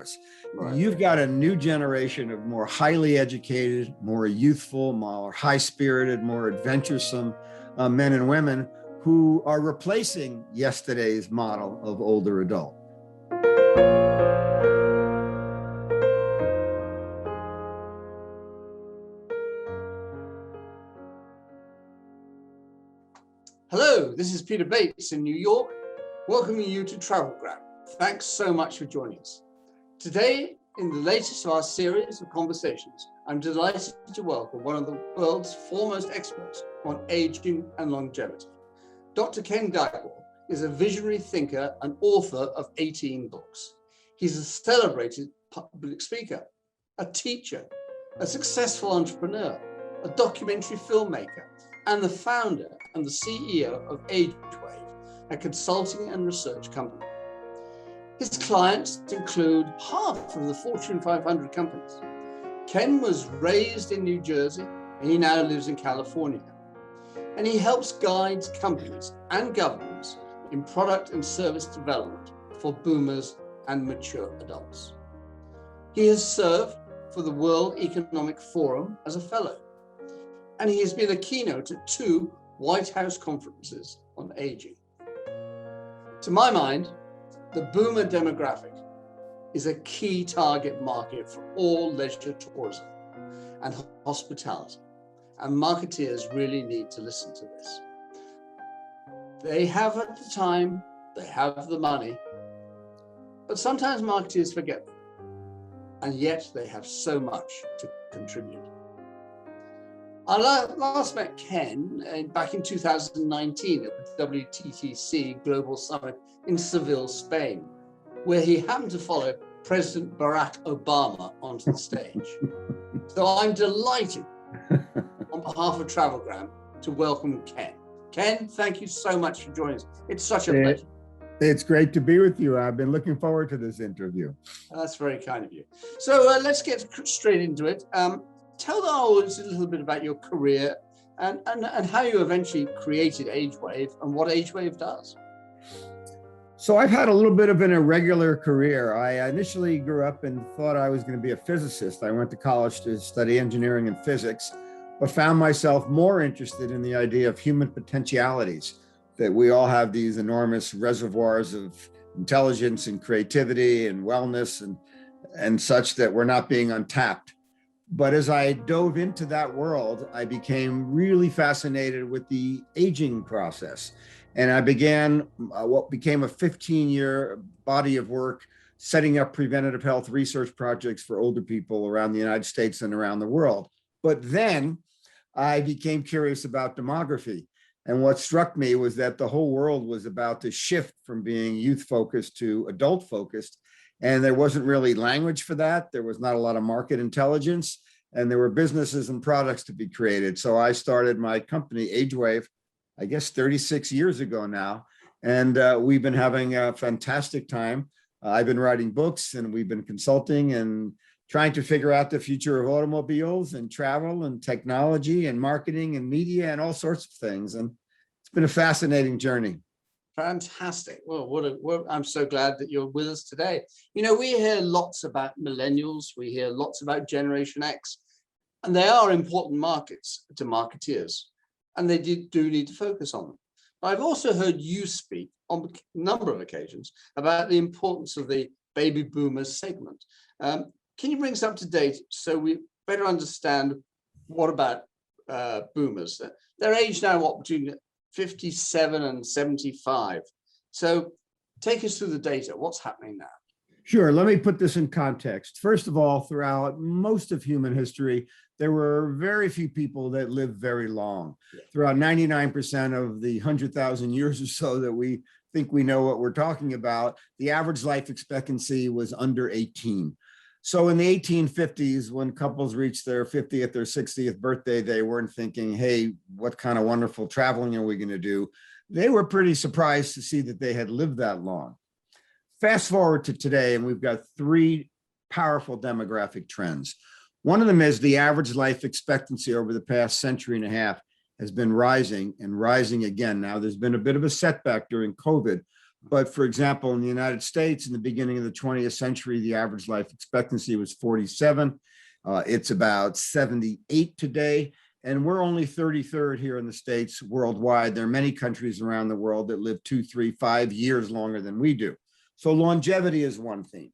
progress. Right. You've got a new generation of more highly educated, more youthful, more high-spirited, more adventuresome men and women who are replacing yesterday's model of older adult. Hello, this is Peter Bates in New York, welcoming you to TravelDine. Thanks so much for joining us. Today, in the latest of our series of conversations, I'm delighted to welcome one of the world's foremost experts on aging and longevity. Dr. Ken Dychtwald is a visionary thinker and author of 18 books. He's a celebrated public speaker, a teacher, a successful entrepreneur, a documentary filmmaker, and the founder and the CEO of Dychtwald, a consulting and research company. His clients include half of the Fortune 500 companies. Ken was raised in New Jersey, and he now lives in California. And he helps guide companies and governments in product and service development for boomers and mature adults. He has served for the World Economic Forum as a fellow, and he has been a keynote at 2 White House conferences on aging. To my mind, the boomer demographic is a key target market for all leisure tourism and hospitality, and marketeers really need to listen to this. They have at the time, they have the money, but sometimes marketeers forget them, and yet they have so much to contribute. I last met Ken back in 2019 at the WTTC Global Summit in Seville, Spain, where he happened to follow President Barack Obama onto the stage. So I'm delighted on behalf of TravelDine to welcome Ken. Ken, thank you so much for joining us. It's such a pleasure. It's great to be with you. I've been looking forward to this interview. That's very kind of you. So let's get straight into it. Tell the audience a little bit about your career and how you eventually created Dychtwald and what Dychtwald does. So I've had a little bit of an irregular career. I initially grew up and thought I was going to be a physicist. I went to college to study engineering and physics, but found myself more interested in the idea of human potentialities, that we all have these enormous reservoirs of intelligence and creativity and wellness and such that we're not being untapped. But as I dove into that world, I became really fascinated with the aging process. And I began what became a 15-year body of work, setting up preventative health research projects for older people around the United States and around the world. But then I became curious about demography. And what struck me was that the whole world was about to shift from being youth-focused to adult-focused. And there wasn't really language for that. There was not a lot of market intelligence, and there were businesses and products to be created. So I started my company, Dychtwald, I guess 36 years ago now. And we've been having a fantastic time. I've been writing books, and we've been consulting and trying to figure out the future of automobiles and travel and technology and marketing and media and all sorts of things. And it's been a fascinating journey. Fantastic. Well, I'm so glad that you're with us today. You know, we hear lots about millennials. We hear lots about Generation X, and they are important markets to marketeers, and they do need to focus on them. But I've also heard you speak on a number of occasions about the importance of the baby boomers segment. Can you bring us up to date so we better understand what about boomers? They're aged now, what, between 57 and 75. So take us through the data. What's happening now? Sure. Let me put this in context. First of all, throughout most of human history, there were very few people that lived very long. Yeah. Throughout 99% of the 100,000 years or so that we think we know what we're talking about, the average life expectancy was under 18. So in the 1850s, when couples reached their 50th or 60th birthday, they weren't thinking, hey, what kind of wonderful traveling are we going to do? They were pretty surprised to see that they had lived that long. Fast forward to today, and we've got 3 powerful demographic trends. One of them is the average life expectancy over the past century and a half has been rising and rising again. Now, there's been a bit of a setback during COVID, But for example, in the United States, in the beginning of the 20th century, the average life expectancy was 47. It's about 78 today. And we're only 33rd here in the States worldwide. There are many countries around the world that live 2, 3, 5 years longer than we do. So longevity is one theme.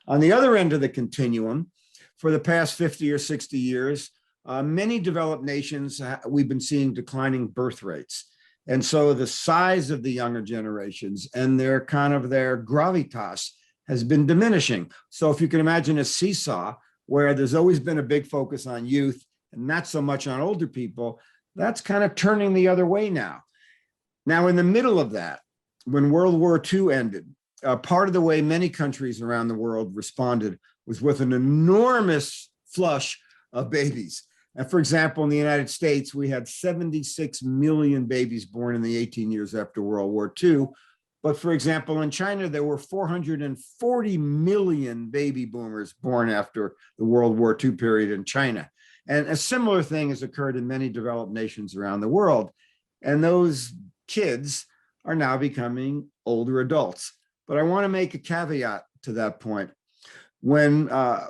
On the other end of the continuum, for the past 50 or 60 years, many developed nations, we've been seeing declining birth rates. And so the size of the younger generations and their gravitas has been diminishing. So if you can imagine a seesaw where there's always been a big focus on youth and not so much on older people, that's kind of turning the other way now. Now, in the middle of that, when World War II ended, part of the way many countries around the world responded was with an enormous flush of babies. And for example, in the United States, we had 76 million babies born in the 18 years after World War II. But for example, in China, there were 440 million baby boomers born after the World War II period in China. And a similar thing has occurred in many developed nations around the world. And those kids are now becoming older adults. But I want to make a caveat to that point. When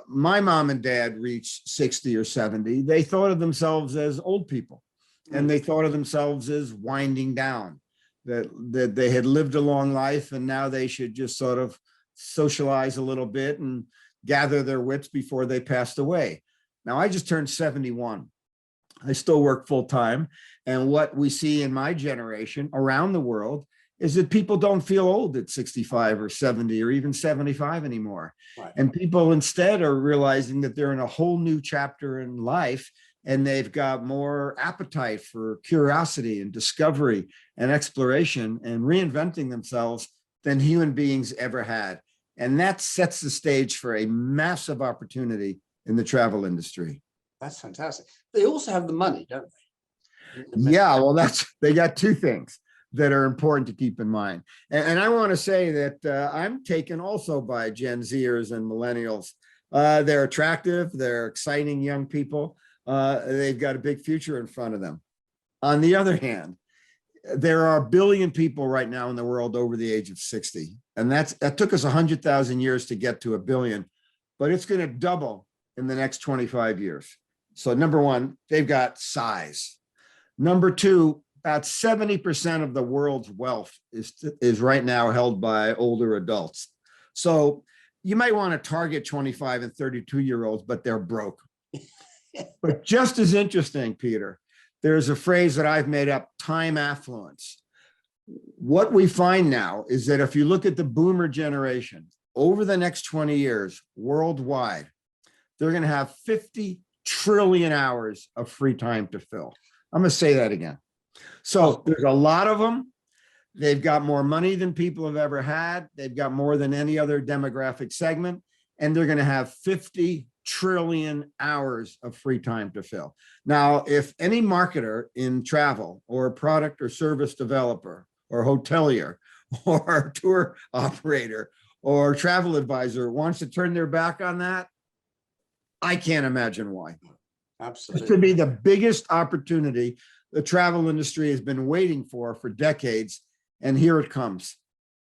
my mom and dad reached 60 or 70, they thought of themselves as old people, and they thought of themselves as winding down, that they had lived a long life and now they should just sort of socialize a little bit and gather their wits before they passed away. Now, I just turned 71. I still work full time. And what we see in my generation around the world is that people don't feel old at 65 or 70 or even 75 anymore. Right. And people instead are realizing that they're in a whole new chapter in life, and they've got more appetite for curiosity and discovery and exploration and reinventing themselves than human beings ever had. And that sets the stage for a massive opportunity in the travel industry. That's fantastic. They also have the money, don't they? Yeah, well, they got two things that are important to keep in mind. And I want to say that I'm taken also by Gen Zers and millennials. They're attractive, they're exciting young people. They've got a big future in front of them. On the other hand, there are 1 billion people right now in the world over the age of 60. And that took us 100,000 years to get to 1 billion, but it's going to double in the next 25 years. So number one, they've got size. Number two, about 70% of the world's wealth is right now held by older adults. So you might want to target 25 and 32-year-olds, but they're broke. But just as interesting, Peter, there's a phrase that I've made up, time affluence. What we find now is that if you look at the boomer generation, over the next 20 years worldwide, they're going to have 50 trillion hours of free time to fill. I'm going to say that again. So there's a lot of them. They've got more money than people have ever had. They've got more than any other demographic segment, and they're going to have 50 trillion hours of free time to fill. Now, if any marketer in travel or product or service developer or hotelier or tour operator or travel advisor wants to turn their back on that, I can't imagine why. Absolutely. This could be the biggest opportunity the travel industry has been waiting for decades, and here it comes.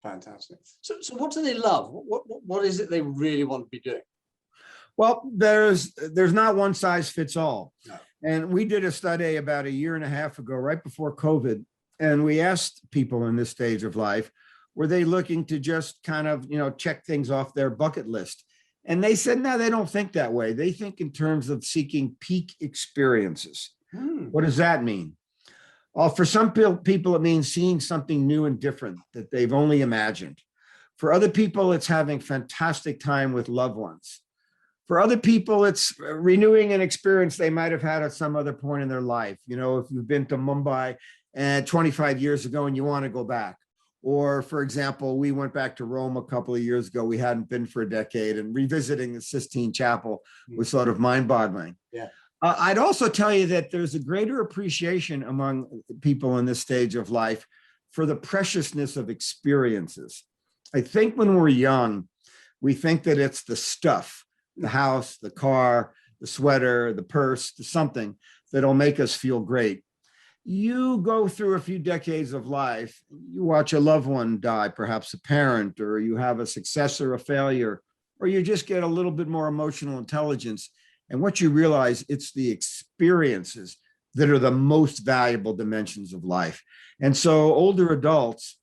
Fantastic. So what do they love? What is it they really want to be doing? Well, there's not one size fits all. No. And we did a study about 1.5 years ago, right before COVID, and we asked people in this stage of life, were they looking to just kind of, check things off their bucket list? And they said, no, they don't think that way. They think in terms of seeking peak experiences. What does that mean? Well, for some people, it means seeing something new and different that they've only imagined. For other people, it's having fantastic time with loved ones. For other people, it's renewing an experience they might have had at some other point in their life. If you've been to Mumbai 25 years ago and you want to go back. Or, for example, we went back to Rome a couple of years ago. We hadn't been for a decade, and revisiting the Sistine Chapel was sort of mind-boggling. Yeah. I'd also tell you that there's a greater appreciation among people in this stage of life for the preciousness of experiences. I think when we're young, we think that it's the stuff, the house, the car, the sweater, the purse, the something that'll make us feel great. you go through a few decades of life, you watch a loved one die, perhaps a parent, or you have a successor, a failure, or you just get a little bit more emotional intelligence. And what you realize, it's the experiences that are the most valuable dimensions of life. And so older adults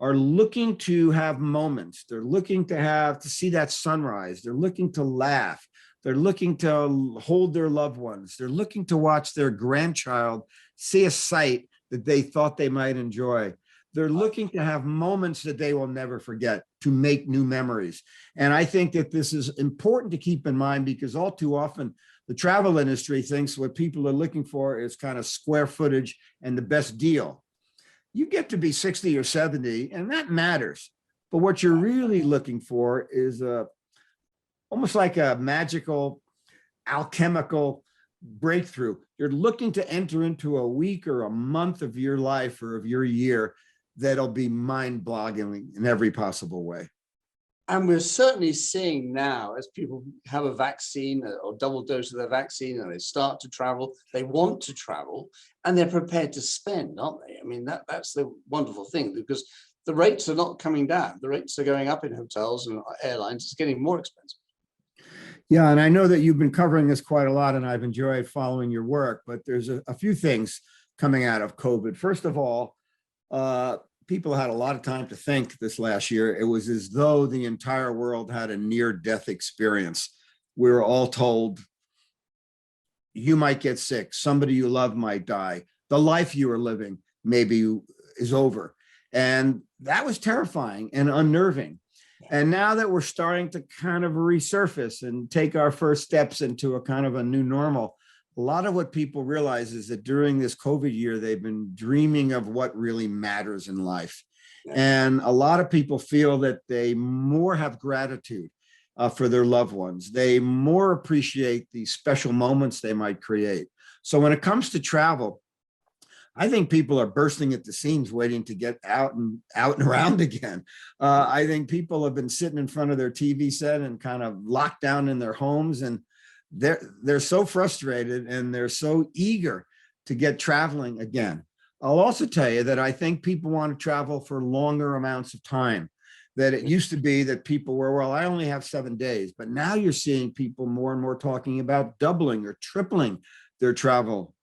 are looking to have moments. They're looking to see that sunrise. They're looking to laugh. They're looking to hold their loved ones. They're looking to watch their grandchild see a sight that they thought they might enjoy. They're looking to have moments that they will never forget, to make new memories. And I think that this is important to keep in mind, because all too often the travel industry thinks what people are looking for is kind of square footage and the best deal. You get to be 60 or 70, and that matters. But what you're really looking for is almost like a magical, alchemical breakthrough. You're looking to enter into a week or a month of your life or of your year that'll be mind-boggling in every possible way. And we're certainly seeing now, as people have a vaccine or double dose of their vaccine and they start to travel, they want to travel, and they're prepared to spend, aren't they? I mean, that's the wonderful thing, because the rates are not coming down. The rates are going up in hotels and airlines. It's getting more expensive. Yeah, and I know that you've been covering this quite a lot, and I've enjoyed following your work, but there's a few things coming out of COVID. First of all, people had a lot of time to think this last year. It was as though the entire world had a near-death experience. We were all told, you might get sick, somebody you love might die, the life you were living maybe is over. And that was terrifying and unnerving. And now that we're starting to kind of resurface and take our first steps into a kind of a new normal, a lot of what people realize is that during this COVID year, they've been dreaming of what really matters in life. And a lot of people feel that they more have gratitude for their loved ones. They more appreciate the special moments they might create. So when it comes to travel, I think people are bursting at the seams waiting to get out and around again. I think people have been sitting in front of their TV set and kind of locked down in their homes, and they're so frustrated and they're so eager to get traveling again. I'll also tell you that I think people want to travel for longer amounts of time. That it used to be that people were, well, I only have 7 days, but now you're seeing people more and more talking about doubling or tripling their travel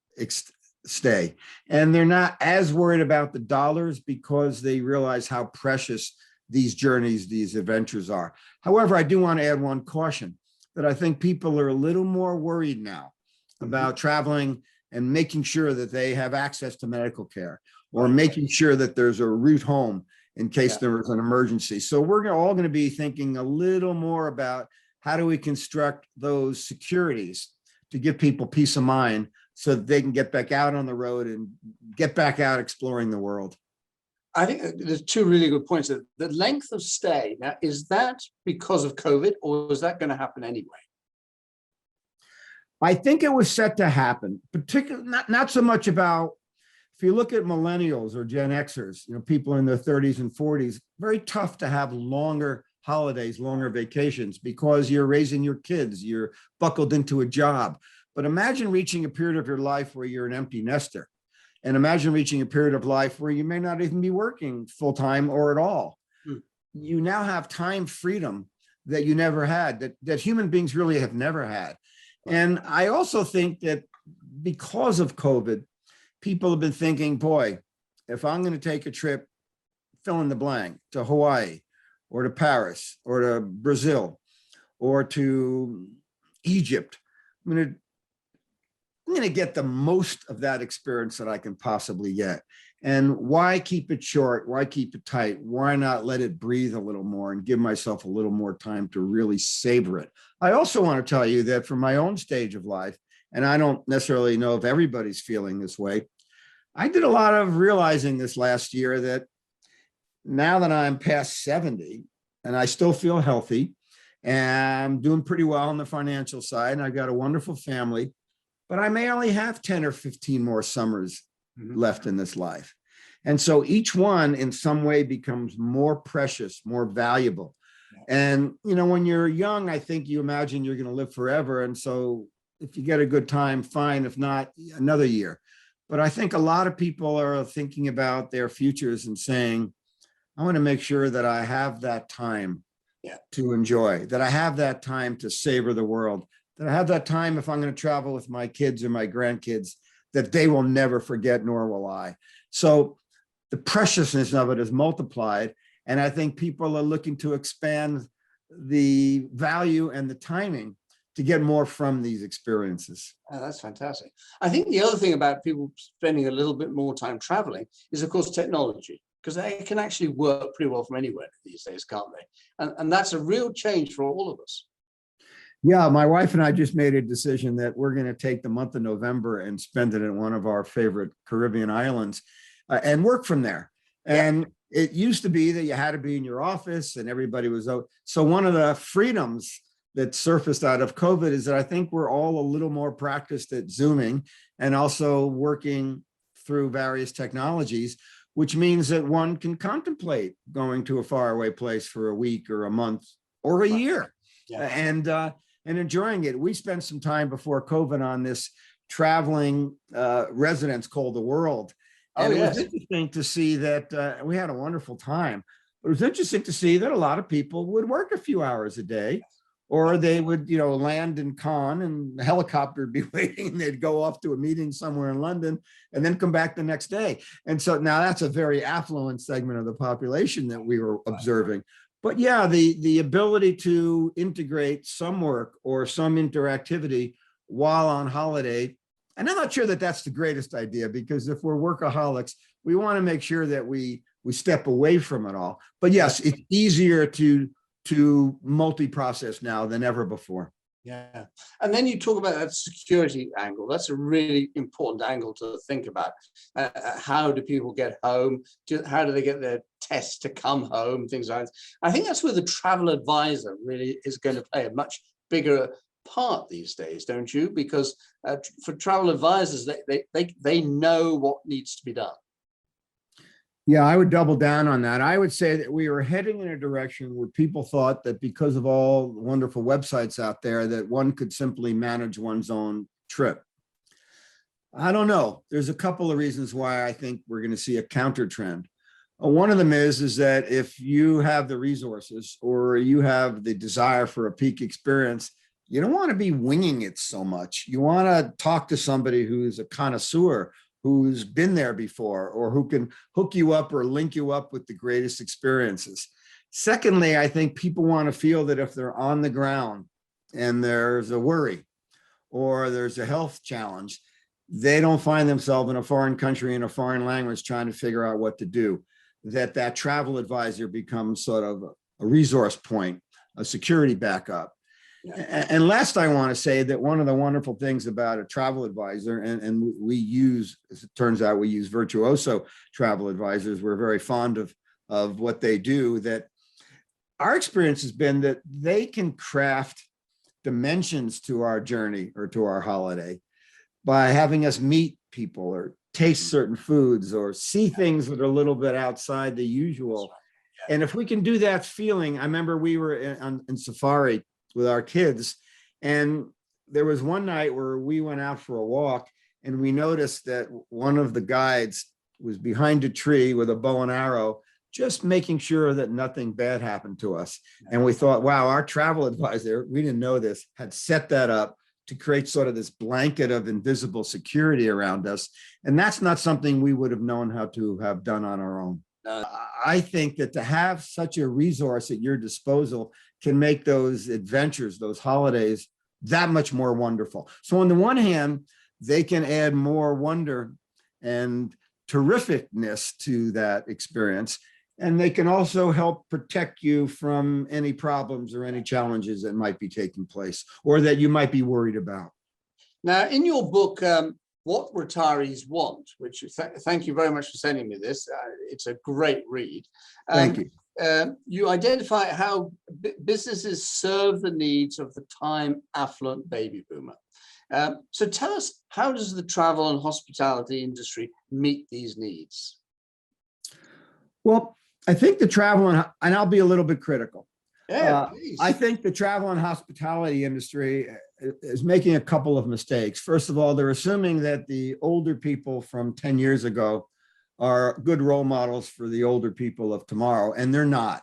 stay. And they're not as worried about the dollars because they realize how precious these journeys, these adventures are. However, I do want to add one caution, that I think people are a little more worried now about traveling and making sure that they have access to medical care, or making sure that there's a route home in case there was an emergency. So we're all going to be thinking a little more about how do we construct those securities to give people peace of mind so that they can get back out on the road and get back out exploring the world. I think there's two really good points. The length of stay, now, is that because of COVID, or is that going to happen anyway? I think it was set to happen, particularly not so much about, if you look at millennials or Gen Xers, people in their 30s and 40s, very tough to have longer holidays, longer vacations, because you're raising your kids, you're buckled into a job. But imagine reaching a period of your life where you're an empty nester. And imagine reaching a period of life where you may not even be working full time or at all. You now have time freedom that you never had, that human beings really have never had. And I also think that because of COVID, people have been thinking, boy, if I'm going to take a trip, fill in the blank, to Hawaii or to Paris or to Brazil or to Egypt, I'm going to get the most of that experience that I can possibly get. And why keep it short? Why keep it tight? Why not let it breathe a little more and give myself a little more time to really savor it? I also want to tell you that from my own stage of life, and I don't necessarily know if everybody's feeling this way, I did a lot of realizing this last year that now that I'm past 70 and I still feel healthy and I'm doing pretty well on the financial side, and I've got a wonderful family, but I may only have 10 or 15 more summers left in this life. And so each one in some way becomes more precious, more valuable. And, when you're young, I think you imagine you're going to live forever. And so if you get a good time, fine. If not, another year. But I think a lot of people are thinking about their futures and saying, I want to make sure that I have that time to enjoy, that I have that time to savor the world, that I have that time if I'm going to travel with my kids or my grandkids, that they will never forget, nor will I. So the preciousness of it is multiplied. And I think people are looking to expand the value and the timing to get more from these experiences. Oh, that's fantastic. I think the other thing about people spending a little bit more time traveling is, of course, technology, because they can actually work pretty well from anywhere these days, can't they? And that's a real change for all of us. Yeah, my wife and I just made a decision that we're going to take the month of November and spend it in one of our favorite Caribbean islands and work from there. And it used to be that you had to be in your office and everybody was out. So one of the freedoms that surfaced out of COVID is that I think we're all a little more practiced at Zooming and also working through various technologies, which means that one can contemplate going to a faraway place for a week or a month or a year and enjoying it. We spent some time before COVID on this traveling residence called The World. And it was interesting to see that we had a wonderful time. It was interesting to see that a lot of people would work a few hours a day, or they would, land in Cannes and the helicopter would be waiting and they'd go off to a meeting somewhere in London and then come back the next day. And so now that's a very affluent segment of the population that we were observing. But yeah, the ability to integrate some work or some interactivity while on holiday. And I'm not sure that that's the greatest idea, because if we're workaholics, we want to make sure that we step away from it all. But yes, it's easier to multi-process now than ever before. Yeah. And then you talk about that security angle. That's a really important angle to think about. How do people get home? How do they get their tests to come home? Things like that. I think that's where the travel advisor really is going to play a much bigger part these days, don't you? Because for travel advisors, they know what needs to be done. Yeah, I would double down on that. I would say that we were heading in a direction where people thought that because of all the wonderful websites out there, that one could simply manage one's own trip. I don't know. There's a couple of reasons why I think we're going to see a counter trend. One of them is that if you have the resources or you have the desire for a peak experience, you don't want to be winging it so much. You want to talk to somebody who's a connoisseur, who's been there before, or who can hook you up or link you up with the greatest experiences. Secondly, I think people want to feel that if they're on the ground and there's a worry or there's a health challenge, they don't find themselves in a foreign country in a foreign language trying to figure out what to do, that travel advisor becomes sort of a resource point, a security backup. And last, I want to say that one of the wonderful things about a travel advisor, and we use, as it turns out, we use virtuoso travel advisors. We're very fond of what they do. That our experience has been that they can craft dimensions to our journey or to our holiday by having us meet people or taste certain foods or see things that are a little bit outside the usual. And if we can do that feeling, I remember we were in safari with our kids, and there was one night where we went out for a walk and we noticed that one of the guides was behind a tree with a bow and arrow, just making sure that nothing bad happened to us. And we thought, wow, our travel advisor, we didn't know this, had set that up to create sort of this blanket of invisible security around us. And that's not something we would have known how to have done on our own. I think that to have such a resource at your disposal can make those adventures, those holidays, that much more wonderful. So on the one hand, they can add more wonder and terrificness to that experience. And they can also help protect you from any problems or any challenges that might be taking place or that you might be worried about. Now, in your book, What Retirees Want, which thank you very much for sending me this. It's a great read. Thank you. You identify how businesses serve the needs of the time affluent baby boomer. So tell us, how does the travel and hospitality industry meet these needs? Well, I think the travel, and I'll be a little bit critical. Yeah, I please. think the travel and hospitality industry is making a couple of mistakes. First of all, they're assuming that the older people from 10 years ago are good role models for the older people of tomorrow, and they're not.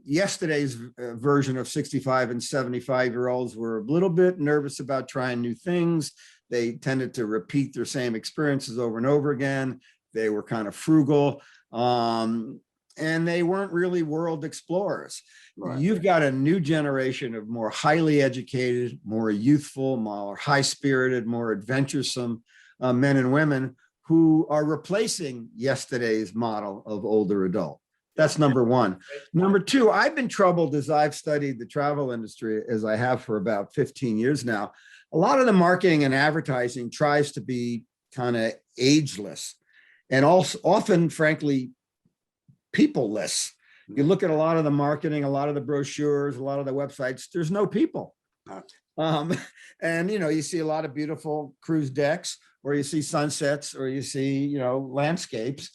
Yesterday's version of 65 and 75-year-olds were a little bit nervous about trying new things. They tended to repeat their same experiences over and over again. They were kind of frugal, and they weren't really world explorers. Right. You've got a new generation of more highly educated, more youthful, more high-spirited, more adventuresome men and women who are replacing yesterday's model of older adult. That's number one. Number two, I've been troubled as I've studied the travel industry, as I have for about 15 years now. A lot of the marketing and advertising tries to be kind of ageless and also often, frankly, peopleless. You look at a lot of the marketing, a lot of the brochures, a lot of the websites, there's no people. And, you see a lot of beautiful cruise decks, or you see sunsets, or you see, landscapes.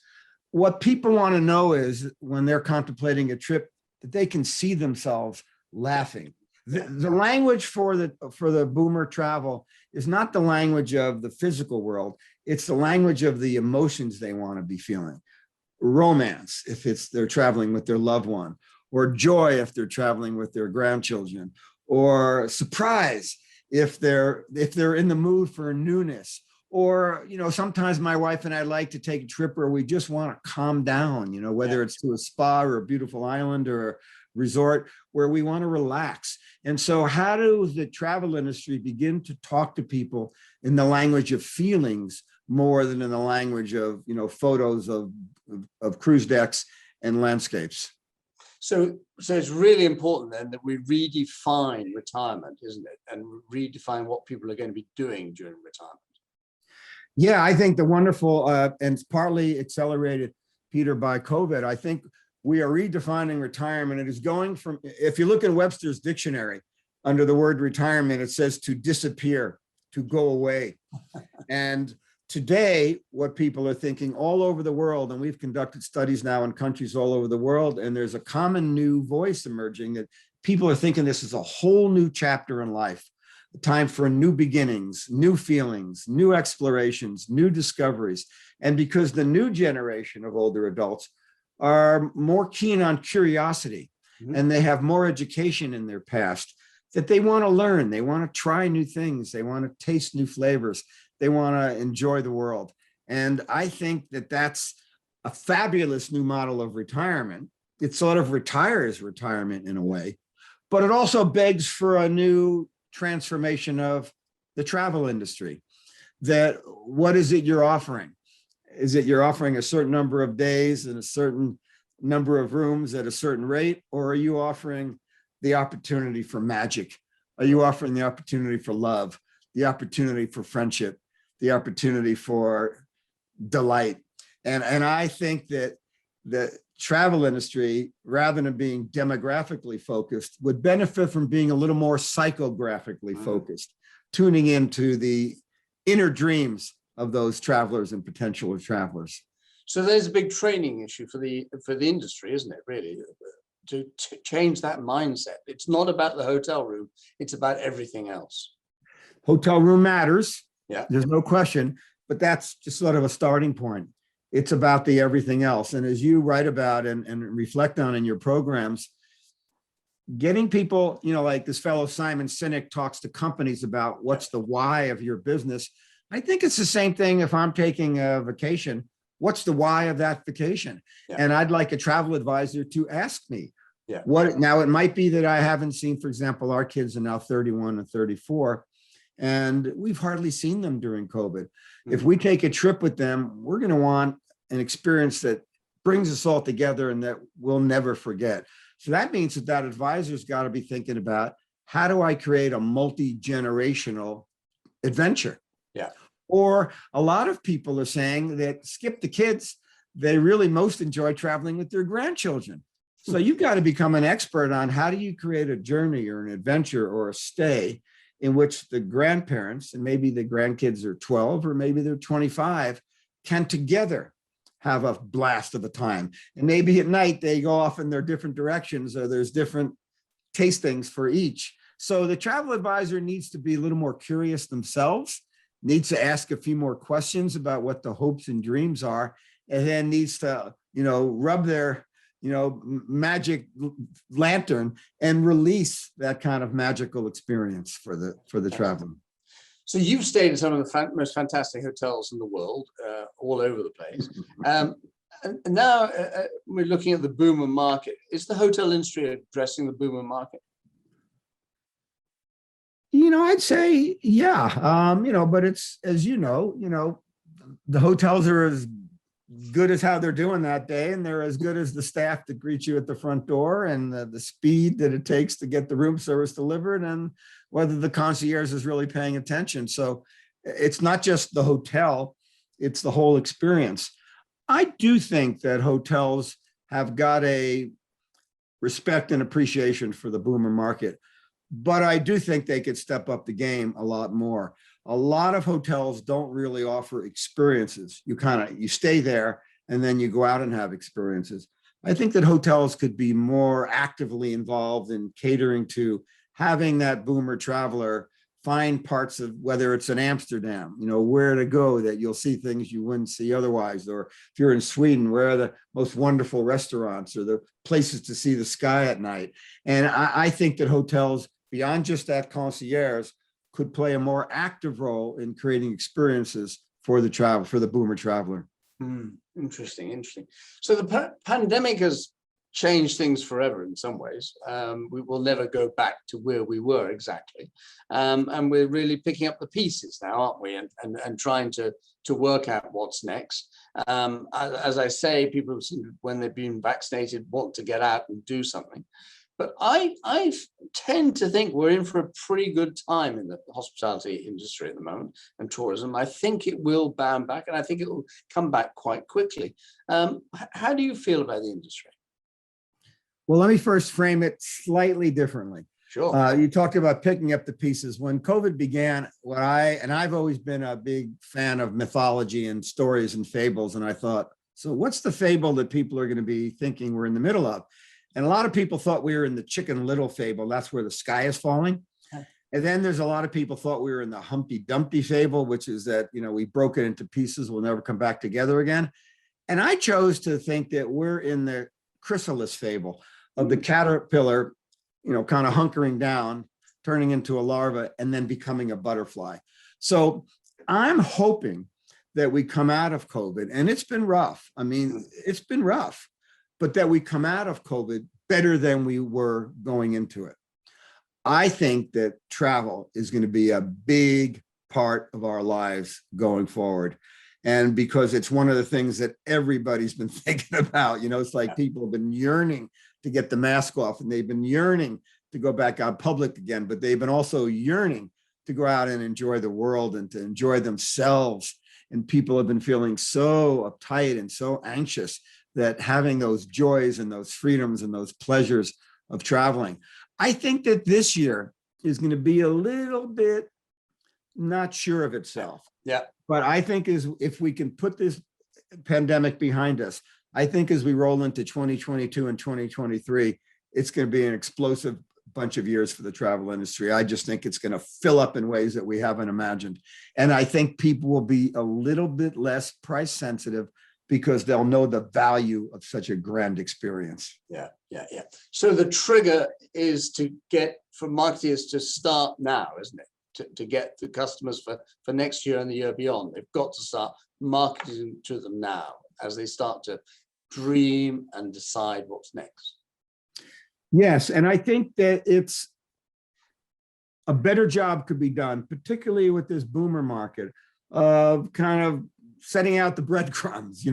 What people want to know is when they're contemplating a trip, that they can see themselves laughing. The language for the boomer travel is not the language of the physical world. It's the language of the emotions they want to be feeling. Romance, if they're traveling with their loved one, or joy if they're traveling with their grandchildren, or surprise if they're in the mood for newness. Or, sometimes my wife and I like to take a trip where we just want to calm down, whether it's to a spa or a beautiful island or a resort where we want to relax. And so how does the travel industry begin to talk to people in the language of feelings more than in the language of, photos of cruise decks and landscapes? So it's really important then that we redefine retirement, isn't it? And redefine what people are going to be doing during retirement. Yeah, I think the wonderful, and it's partly accelerated, Peter, by COVID, I think we are redefining retirement. It is going from, if you look in Webster's dictionary, under the word retirement, it says to disappear, to go away. And today, what people are thinking all over the world, and we've conducted studies now in countries all over the world, and there's a common new voice emerging that people are thinking this is a whole new chapter in life. Time for new beginnings, new feelings, new explorations, new discoveries. And because the new generation of older adults are more keen on curiosity, and they have more education in their past, that they want to learn, they want to try new things, they want to taste new flavors, they want to enjoy the world. And I think that that's a fabulous new model of retirement. It sort of retires retirement in a way, but it also begs for a new transformation of the travel industry. That what is it you're offering? Is it you're offering a certain number of days and a certain number of rooms at a certain rate, or are you offering the opportunity for magic? Are you offering the opportunity for love, the opportunity for friendship, the opportunity for delight? And I think that the travel industry, rather than being demographically focused, would benefit from being a little more psychographically focused, tuning into the inner dreams of those travelers and potential travelers. So there's a big training issue for the industry, isn't it, really, to change that mindset? It's not about the hotel room, it's about everything else. Hotel room matters. Yeah. There's no question, but that's just sort of a starting point. It's about the everything else. And as you write about and reflect on in your programs, getting people, like this fellow Simon Sinek talks to companies about what's the why of your business. I think it's the same thing if I'm taking a vacation. What's the why of that vacation? Yeah. And I'd like a travel advisor to ask me, what. Now, it might be that I haven't seen, for example, our kids are now 31 and 34, and we've hardly seen them during COVID. If we take a trip with them, we're going to want an experience that brings us all together and that we'll never forget. So that means that advisor's got to be thinking about, how do I create a multi-generational adventure? Yeah. Or a lot of people are saying that skip the kids, they really most enjoy traveling with their grandchildren. So you've got to become an expert on how do you create a journey or an adventure or a stay in which the grandparents, and maybe the grandkids are 12 or maybe they're 25, can together have a blast of a time. And maybe at night they go off in their different directions, or there's different tastings for each. So the travel advisor needs to be a little more curious themselves, needs to ask a few more questions about what the hopes and dreams are, and then needs to, rub their, magic lantern and release that kind of magical experience for the traveler. So you've stayed in some of the most fantastic hotels in the world, all over the place. And now we're looking at the boomer market. Is the hotel industry addressing the boomer market? I'd say, yeah, but it's, as the hotels are as good as how they're doing that day, and they're as good as the staff that greets you at the front door, and the speed that it takes to get the room service delivered, and whether the concierge is really paying attention. So it's not just the hotel, it's the whole experience. I do think that hotels have got a respect and appreciation for the boomer market, but I do think they could step up the game a lot more. A lot of hotels don't really offer experiences. You stay there and then you go out and have experiences. I think that hotels could be more actively involved in catering to having that boomer traveler find parts of, whether it's in Amsterdam, where to go that you'll see things you wouldn't see otherwise. Or if you're in Sweden, where are the most wonderful restaurants or the places to see the sky at night. And I think that hotels, beyond just that concierge, could play a more active role in creating experiences for the boomer traveler. Interesting. So the pandemic has changed things forever in some ways. We will never go back to where we were exactly. And we're really picking up the pieces now, aren't we? And trying to work out what's next. As I say, people, when they've been vaccinated, want to get out and do something. But I tend to think we're in for a pretty good time in the hospitality industry at the moment, and tourism. I think it will bounce back, and I think it will come back quite quickly. How do you feel about the industry? Well, let me first frame it slightly differently. Sure. You talked about picking up the pieces. When COVID began, I've always been a big fan of mythology and stories and fables, and I thought, so what's the fable that people are going to be thinking we're in the middle of? And a lot of people thought we were in the Chicken Little fable. That's where the sky is falling. Okay. And then there's a lot of people thought we were in the Humpty Dumpty fable, which is that, we broke it into pieces. We'll never come back together again. And I chose to think that we're in the chrysalis fable of the caterpillar, kind of hunkering down, turning into a larva, and then becoming a butterfly. So I'm hoping that we come out of COVID, and it's been rough. It's been rough. But that we come out of COVID better than we were going into it. I think that travel is going to be a big part of our lives going forward. And because it's one of the things that everybody's been thinking about, it's like people have been yearning to get the mask off, and they've been yearning to go back out public again, but they've been also yearning to go out and enjoy the world and to enjoy themselves. And people have been feeling so uptight and so anxious that having those joys and those freedoms and those pleasures of traveling. I think that this year is going to be a little bit not sure of itself. Yeah. But I think if we can put this pandemic behind us, I think as we roll into 2022 and 2023, it's going to be an explosive bunch of years for the travel industry. I just think it's going to fill up in ways that we haven't imagined. And I think people will be a little bit less price sensitive, because they'll know the value of such a grand experience. Yeah. So the trigger is to get for marketers to start now, isn't it? To get the customers for next year and the year beyond. They've got to start marketing to them now as they start to dream and decide what's next. Yes, and I think that it's a better job could be done, particularly with this boomer market, of kind of setting out the breadcrumbs,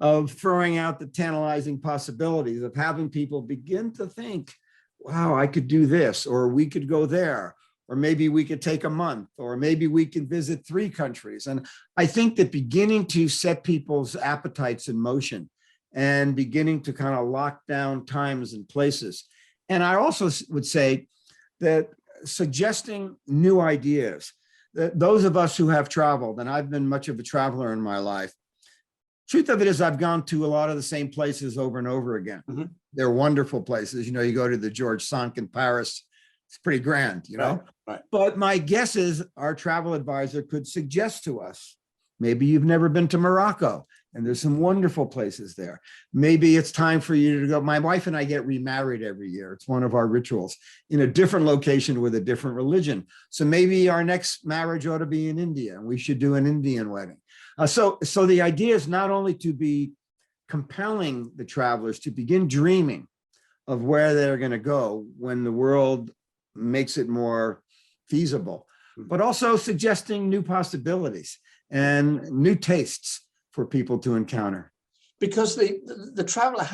of throwing out the tantalizing possibilities, of having people begin to think, wow, I could do this, or we could go there, or maybe we could take a month, or maybe we can visit 3 countries. And I think that beginning to set people's appetites in motion and beginning to kind of lock down times and places. And I also would say that suggesting new ideas, those of us who have traveled, and I've been much of a traveler in my life, Truth of it is, I've gone to a lot of the same places over and over again. Mhm. They're wonderful places. You go to the George Cinq in Paris. It's pretty grand, Right. But my guess is our travel advisor could suggest to us, maybe you've never been to Morocco, and there's some wonderful places there. Maybe it's time for you to go. My wife and I get remarried every year. It's one of our rituals, in a different location with a different religion. So maybe our next marriage ought to be in India, and we should do an Indian wedding. So the idea is not only to be compelling the travelers to begin dreaming of where they're going to go when the world makes it more feasible, but also suggesting new possibilities and new tastes for people to encounter. Because the traveler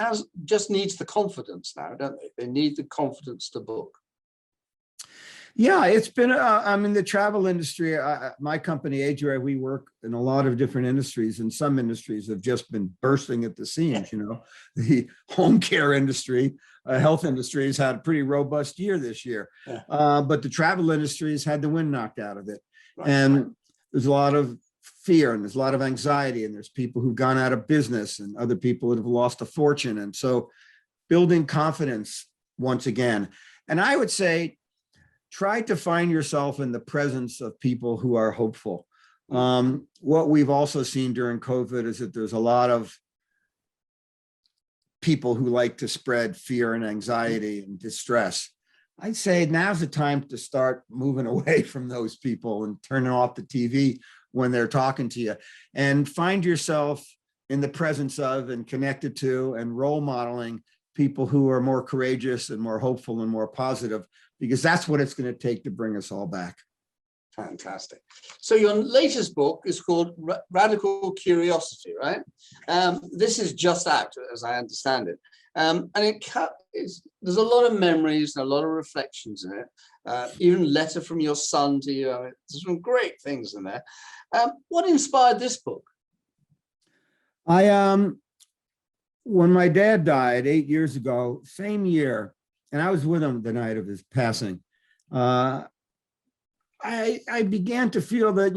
just needs the confidence now, don't they? They need the confidence to book. Yeah, it's been, the travel industry, my company, Adria, we work in a lot of different industries, and some industries have just been bursting at the seams. The home care industry, health industry has had a pretty robust year this year. Yeah. But the travel industry has had the wind knocked out of it. Right. And there's a lot of fear, and there's a lot of anxiety, and there's people who've gone out of business, and other people that have lost a fortune. And so building confidence once again. And I would say, try to find yourself in the presence of people who are hopeful. What we've also seen during COVID is that there's a lot of people who like to spread fear and anxiety and distress. I'd say now's the time to start moving away from those people and turning off the TV when they're talking to you, and find yourself in the presence of and connected to and role modeling people who are more courageous and more hopeful and more positive, because that's what it's going to take to bring us all back. Fantastic. So your latest book is called Radical Curiosity, right? This is just out, as I understand it. And there's a lot of memories and a lot of reflections in it. Even letter from your son to you. There's some great things in there. What inspired this book? When my dad died 8 years ago, same year, and I was with him the night of his passing, I began to feel that,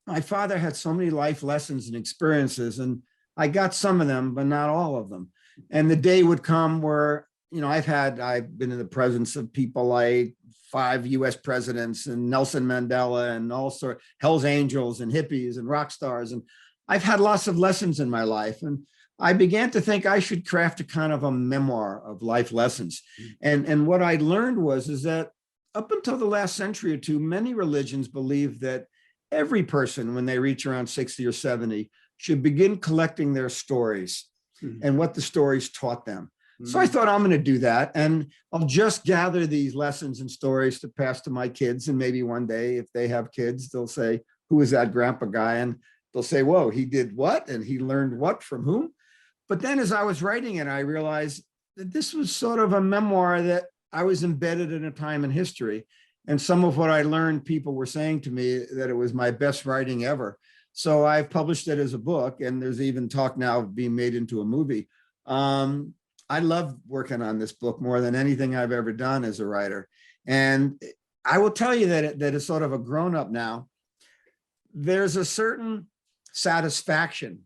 my father had so many life lessons and experiences, and I got some of them, but not all of them. And the day would come where, I've been in the presence of people like 5 US presidents and Nelson Mandela and all sorts, Hell's Angels and hippies and rock stars. And I've had lots of lessons in my life. And I began to think I should craft a kind of a memoir of life lessons. And what I learned is that up until the last century or two, many religions believe that every person, when they reach around 60 or 70, should begin collecting their stories and what the stories taught them. So I thought, I'm going to do that. And I'll just gather these lessons and stories to pass to my kids. And maybe one day, if they have kids, they'll say, who is that grandpa guy? And they'll say, whoa, he did what? And he learned what from whom? But then as I was writing it, I realized that this was sort of a memoir that I was embedded in a time in history. And some of what I learned, people were saying to me that it was my best writing ever. So I've published it as a book, and there's even talk now of being made into a movie. I love working on this book more than anything I've ever done as a writer. And I will tell you that it's sort of a grown-up now. There's a certain satisfaction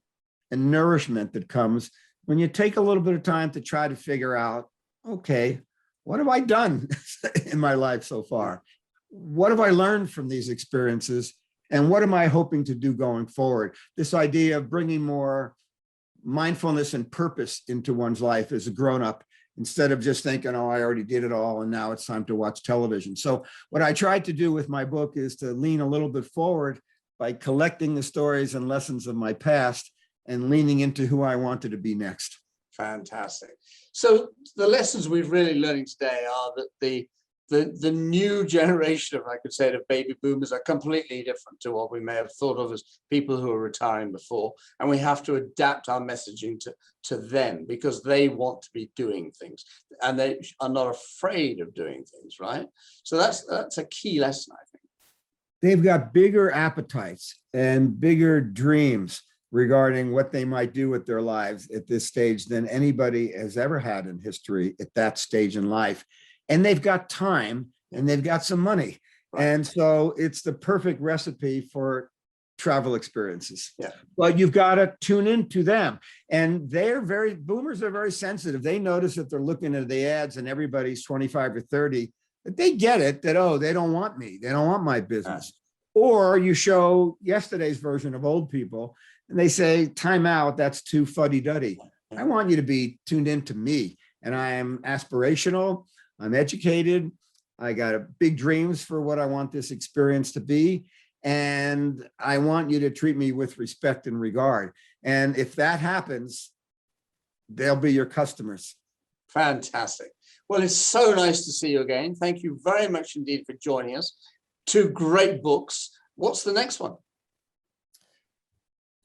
and nourishment that comes when you take a little bit of time to try to figure out, okay, what have I done in my life so far? What have I learned from these experiences? And what am I hoping to do going forward? This idea of bringing more mindfulness and purpose into one's life as a grown-up, instead of just thinking, oh, I already did it all, and now it's time to watch television. So what I tried to do with my book is to lean a little bit forward by collecting the stories and lessons of my past and leaning into who I wanted to be next. Fantastic. So the lessons we've really learning today are that the new generation, if I could say it, of baby boomers are completely different to what we may have thought of as people who are retiring before. And we have to adapt our messaging to them, because they want to be doing things and they are not afraid of doing things, right? So that's a key lesson, I think. They've got bigger appetites and bigger dreams regarding what they might do with their lives at this stage than anybody has ever had in history at that stage in life. And they've got time and they've got some money. Right. And so it's the perfect recipe for travel experiences. Yeah. But you've got to tune into them. And boomers are very sensitive. They notice that they're looking at the ads and everybody's 25 or 30, but they get it that, oh, they don't want me. They don't want my business. Or you show yesterday's version of old people and they say, time out, that's too fuddy-duddy. I want you to be tuned into me. And I am aspirational. I'm educated. I got big dreams for what I want this experience to be. And I want you to treat me with respect and regard. And if that happens, they'll be your customers. Fantastic. Well, it's so nice to see you again. Thank you very much indeed for joining us. 2 great books. What's the next one?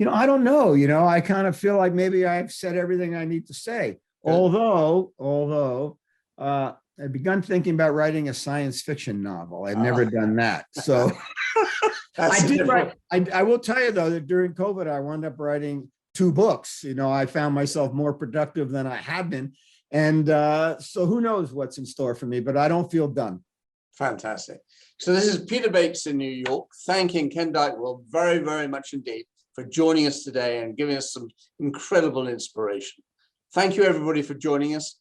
I don't know. I kind of feel like maybe I've said everything I need to say. Good. Although I've begun thinking about writing a science fiction novel. I've never done that. So I did write. I will tell you, though, that during COVID, I wound up writing 2 books. I found myself more productive than I had been. And so who knows what's in store for me, but I don't feel done. Fantastic. So this is Peter Bates in New York, thanking Ken Dychtwald very, very much indeed for joining us today and giving us some incredible inspiration. Thank you, everybody, for joining us.